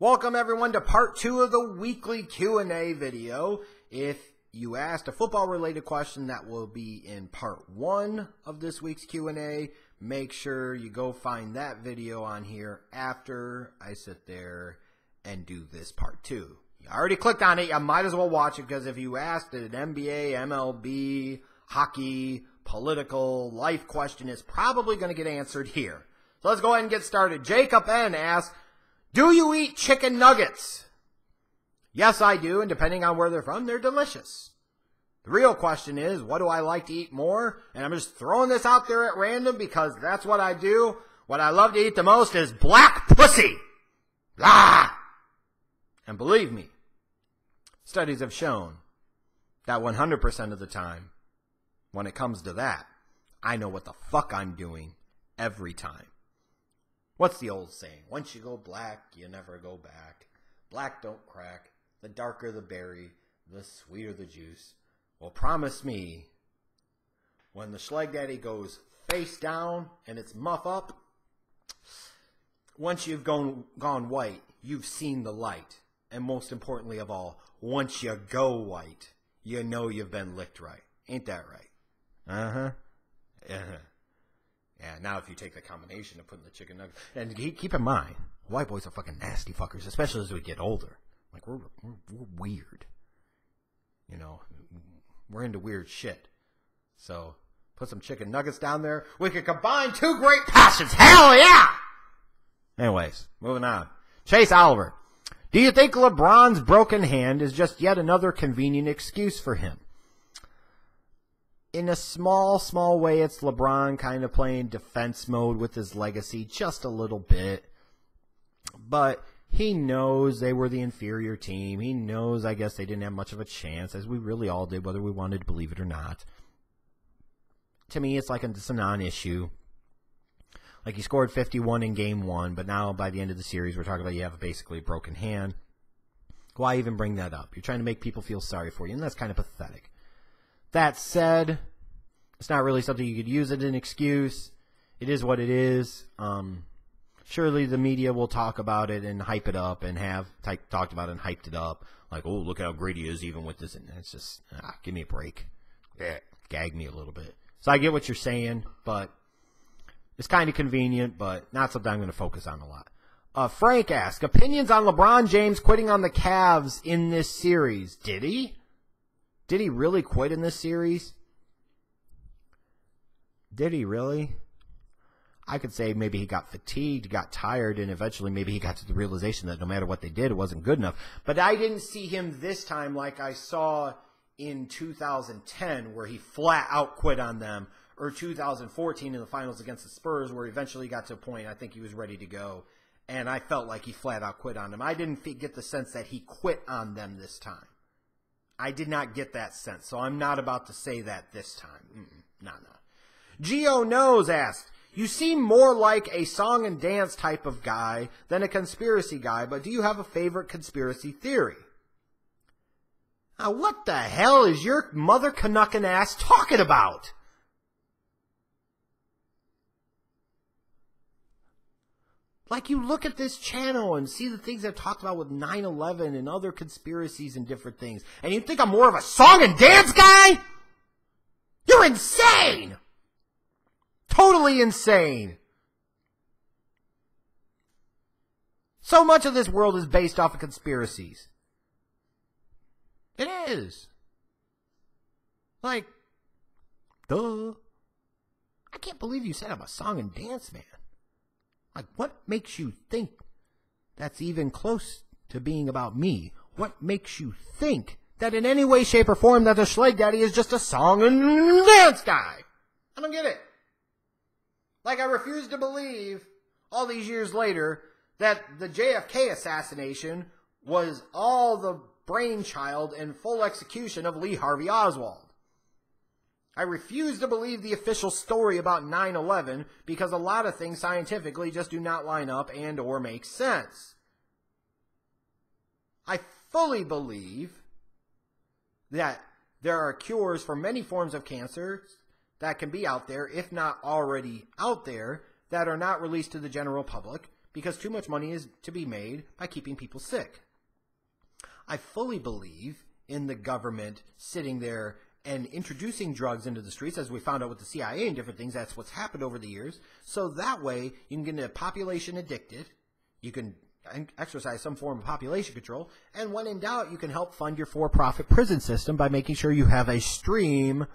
Welcome everyone to part 2 of the weekly Q&A video. If you asked a football related question, that will be in part 1 of this week's Q&A. Make sure you go find that video on here after I sit there and do this part 2. You already clicked on it, you might as well watch it, because if you asked an NBA, MLB, hockey, political, life question, it's probably going to get answered here. So let's go ahead and get started. Jacob N. asks, do you eat chicken nuggets? Yes, I do, and depending on where they're from, they're delicious. The real question is, what do I like to eat more? And I'm just throwing this out there at random because that's what I do. What I love to eat the most is black pussy. Ah! And believe me, studies have shown that 100% of the time, when it comes to that, I know what the fuck I'm doing every time. What's the old saying? Once you go black, you never go back. Black don't crack. The darker the berry, the sweeter the juice. Well, promise me, when the Schleg Daddy goes face down and it's muff up, once you've gone white, you've seen the light. And most importantly of all, once you go white, you know you've been licked right. Ain't that right? Uh-huh. Uh-huh. Yeah, now if you take the combination of putting the chicken nuggets, and keep in mind, white boys are fucking nasty fuckers, especially as we get older. Like, we're weird. You know, we're into weird shit. So, put some chicken nuggets down there. We can combine two great passions. Hell yeah! Anyways, moving on. Chase Oliver. Do you think LeBron's broken hand is just yet another convenient excuse for him? In a small way, it's LeBron kind of playing defense mode with his legacy just a little bit. But he knows they were the inferior team. He knows, I guess, they didn't have much of a chance, as we really all did, whether we wanted to believe it or not. To me, it's like it's a non-issue. Like, he scored 51 in Game 1, but now by the end of the series, we're talking about you have basically a broken hand. Why even bring that up? You're trying to make people feel sorry for you, and that's kind of pathetic. That said, it's not really something you could use as an excuse. It is what it is. Surely the media will talk about it and hype it up and have talked about it and hyped it up. Like, oh, look how great he is even with this. And it's just, give me a break. Yeah, gag me a little bit. So I get what you're saying, but it's kind of convenient, but not something I'm going to focus on a lot. Frank asks, opinions on LeBron James quitting on the Cavs in this series. Did he? Did he really quit in this series? Did he really? I could say maybe he got fatigued, got tired, and eventually maybe he got to the realization that no matter what they did, it wasn't good enough. But I didn't see him this time like I saw in 2010 where he flat out quit on them, or 2014 in the finals against the Spurs where he eventually got to a point I think he was ready to go, and I felt like he flat out quit on them. I didn't get the sense that he quit on them this time. I did not get that sense, so I'm not about to say that this time. No. Geo Knows asked, you seem more like a song and dance type of guy than a conspiracy guy, but do you have a favorite conspiracy theory? Now, what the hell is your mother Canuckin ass talking about? Like, you look at this channel and see the things I've talked about with 9/11 and other conspiracies and different things, and you think I'm more of a song and dance guy? You're insane! Totally insane. So much of this world is based off of conspiracies. It is. Like, duh. I can't believe you said I'm a song and dance man. Like, what makes you think that's even close to being about me? What makes you think that in any way, shape, or form that the Schleg Daddy is just a song and dance guy? I don't get it. Like, I refuse to believe, all these years later, that the JFK assassination was all the brainchild and full execution of Lee Harvey Oswald. I refuse to believe the official story about 9/11 because a lot of things scientifically just do not line up and or make sense. I fully believe that there are cures for many forms of cancer that can be out there, if not already out there, that are not released to the general public because too much money is to be made by keeping people sick. I fully believe in the government sitting there and introducing drugs into the streets, as we found out with the CIA and different things. That's what's happened over the years. So that way you can get the population addicted. You can exercise some form of population control. And when in doubt, you can help fund your for-profit prison system by making sure you have a stream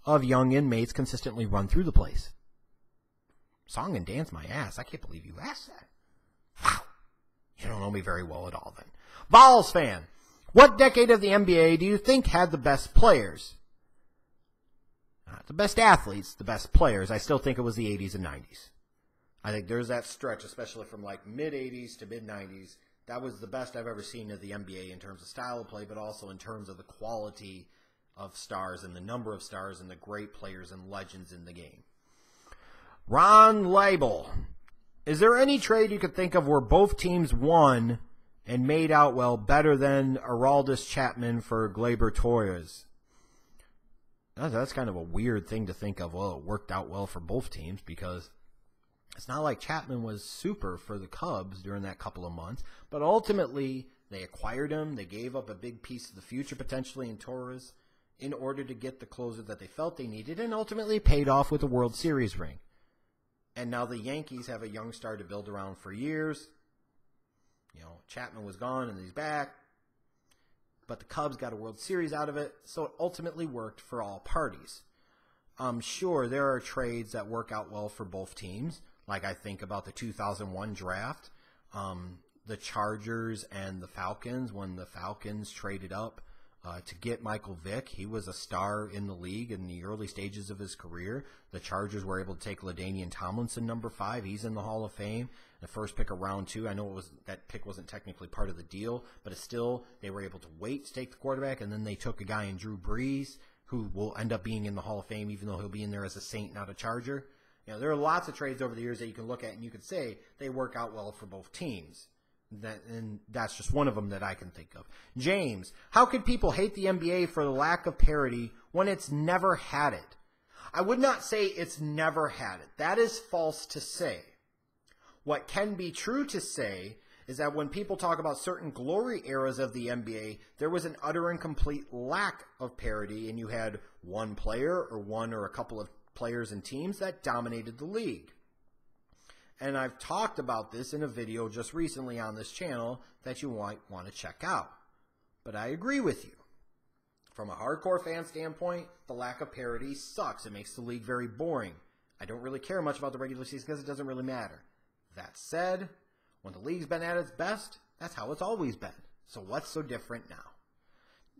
of young inmates consistently run through the place. Song and dance my ass. I can't believe you asked that. Wow. You don't know me very well at all then. Vols fan. What decade of the NBA do you think had the best players? Not the best athletes, the best players. I still think it was the 80s and 90s. I think there's that stretch, especially from like mid-80s to mid-90s. That was the best I've ever seen of the NBA in terms of style of play, but also in terms of the quality of stars and the number of stars and the great players and legends in the game. Ron Label. Is there any trade you could think of where both teams won and made out well better than Aroldis Chapman for Gleyber Torres? That's kind of a weird thing to think of. Well, it worked out well for both teams because it's not like Chapman was super for the Cubs during that couple of months. But ultimately, they acquired him. They gave up a big piece of the future potentially in Torres in order to get the closer that they felt they needed, and ultimately paid off with a World Series ring. And now the Yankees have a young star to build around for years. You know, Chapman was gone and he's back. But the Cubs got a World Series out of it, so it ultimately worked for all parties. I'm sure there are trades that work out well for both teams. Like I think about the 2001 draft, the Chargers and the Falcons, when the Falcons traded up to get Michael Vick. He was a star in the league in the early stages of his career. The Chargers were able to take LaDainian Tomlinson, number 5. He's in the Hall of Fame. The first pick of round 2. I know that pick wasn't technically part of the deal, but it's still, they were able to wait to take the quarterback, and then they took a guy in Drew Brees, who will end up being in the Hall of Fame, even though he'll be in there as a Saint, not a Charger. You know, there are lots of trades over the years that you can look at, and you could say they work out well for both teams. And that's just one of them that I can think of. James, how could people hate the NBA for the lack of parity when it's never had it? I would not say it's never had it. That is false to say. What can be true to say is that when people talk about certain glory eras of the NBA, there was an utter and complete lack of parity, and you had one player or one or a couple of players and teams that dominated the league. And I've talked about this in a video just recently on this channel that you might want to check out. But I agree with you. From a hardcore fan standpoint, the lack of parity sucks. It makes the league very boring. I don't really care much about the regular season because it doesn't really matter. That said, when the league's been at its best, that's how it's always been. So what's so different now?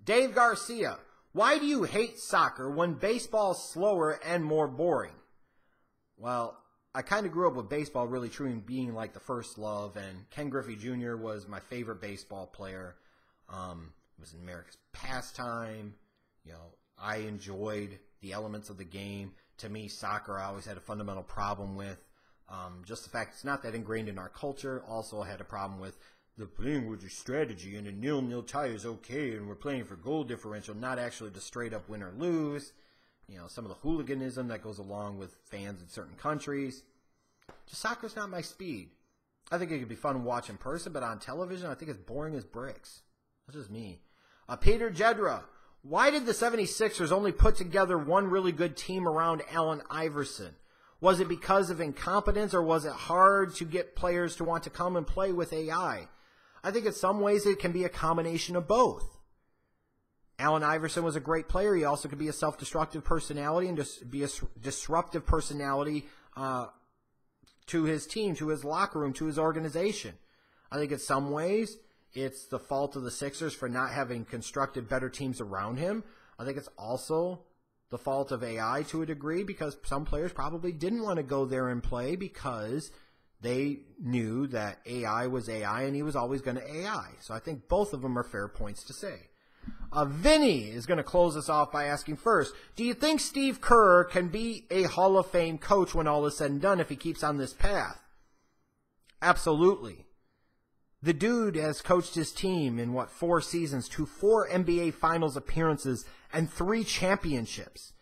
Dave Garcia, why do you hate soccer when baseball's slower and more boring? Well, I kind of grew up with baseball really truly being like the first love, and Ken Griffey Jr. was my favorite baseball player. It was America's pastime. You know, I enjoyed the elements of the game. To me, soccer I always had a fundamental problem with. Just the fact it's not that ingrained in our culture. Also, I had a problem with the playing with your strategy, and a 0-0 tie is okay, and we're playing for goal differential, not actually to straight up win or lose. You know, some of the hooliganism that goes along with fans in certain countries. Just soccer's not my speed. I think it could be fun to watch in person, but on television, I think it's boring as bricks. That's just me. Peter Jedra, why did the 76ers only put together one really good team around Allen Iverson? Was it because of incompetence, or was it hard to get players to want to come and play with AI? I think in some ways it can be a combination of both. Allen Iverson was a great player. He also could be a self-destructive personality and just be a disruptive personality to his team, to his locker room, to his organization. I think in some ways it's the fault of the Sixers for not having constructed better teams around him. I think it's also the fault of AI to a degree, because some players probably didn't want to go there and play because they knew that AI was AI and he was always going to AI. So I think both of them are fair points to say. Vinny is going to close us off by asking first, do you think Steve Kerr can be a Hall of Fame coach when all is said and done if he keeps on this path? Absolutely. The dude has coached his team in, 4 seasons to 4 NBA Finals appearances and 3 championships.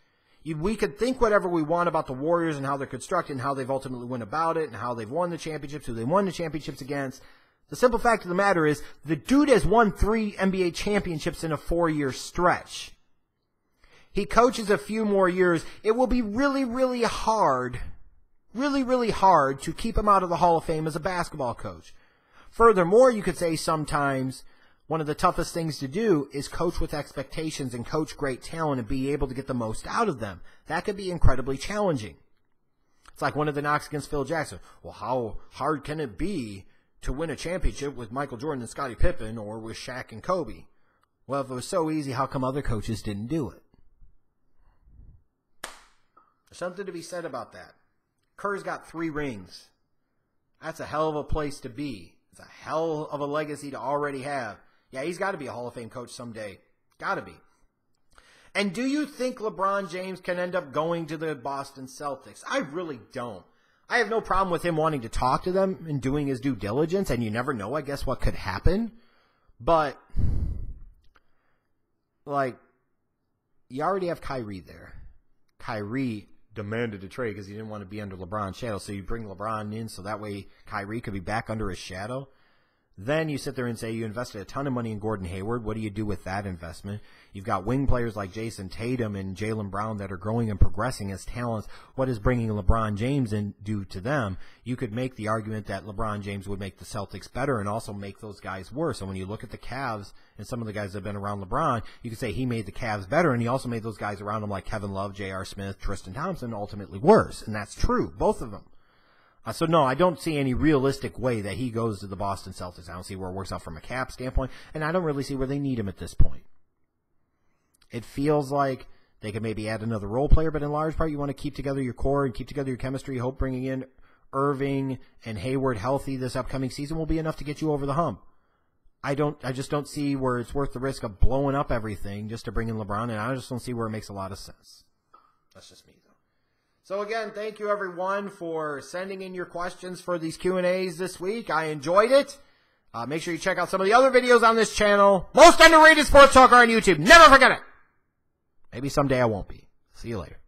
We could think whatever we want about the Warriors and how they're constructed and how they've ultimately went about it and how they've won the championships, who they won the championships against. The simple fact of the matter is the dude has won 3 NBA championships in a 4-year stretch. He coaches a few more years. It will be really, really hard to keep him out of the Hall of Fame as a basketball coach. Furthermore, you could say sometimes one of the toughest things to do is coach with expectations and coach great talent and be able to get the most out of them. That could be incredibly challenging. It's like one of the knocks against Phil Jackson. Well, how hard can it be to win a championship with Michael Jordan and Scottie Pippen or with Shaq and Kobe? Well, if it was so easy, how come other coaches didn't do it? There's something to be said about that. Kerr's got 3 rings. That's a hell of a place to be. It's a hell of a legacy to already have. Yeah, he's got to be a Hall of Fame coach someday. Got to be. And do you think LeBron James can end up going to the Boston Celtics? I really don't. I have no problem with him wanting to talk to them and doing his due diligence, and you never know, I guess, what could happen. But, like, you already have Kyrie there. Kyrie demanded a trade because he didn't want to be under LeBron's shadow. So you bring LeBron in so that way Kyrie could be back under his shadow. Then you sit there and say you invested a ton of money in Gordon Hayward. What do you do with that investment? You've got wing players like Jason Tatum and Jaylen Brown that are growing and progressing as talents. What is bringing LeBron James in do to them? You could make the argument that LeBron James would make the Celtics better and also make those guys worse. And when you look at the Cavs and some of the guys that have been around LeBron, you could say he made the Cavs better, and he also made those guys around him like Kevin Love, J.R. Smith, Tristan Thompson ultimately worse. And that's true, both of them. So, no, I don't see any realistic way that he goes to the Boston Celtics. I don't see where it works out from a cap standpoint, and I don't really see where they need him at this point. It feels like they could maybe add another role player, but in large part you want to keep together your core and keep together your chemistry. Hope bringing in Irving and Hayward healthy this upcoming season will be enough to get you over the hump. I just don't see where it's worth the risk of blowing up everything just to bring in LeBron, and I just don't see where it makes a lot of sense. That's just me, though. So again, thank you everyone for sending in your questions for these Q&As this week. I enjoyed it. Make sure you check out some of the other videos on this channel. Most underrated sports talker on YouTube. Never forget it. Maybe someday I won't be. See you later.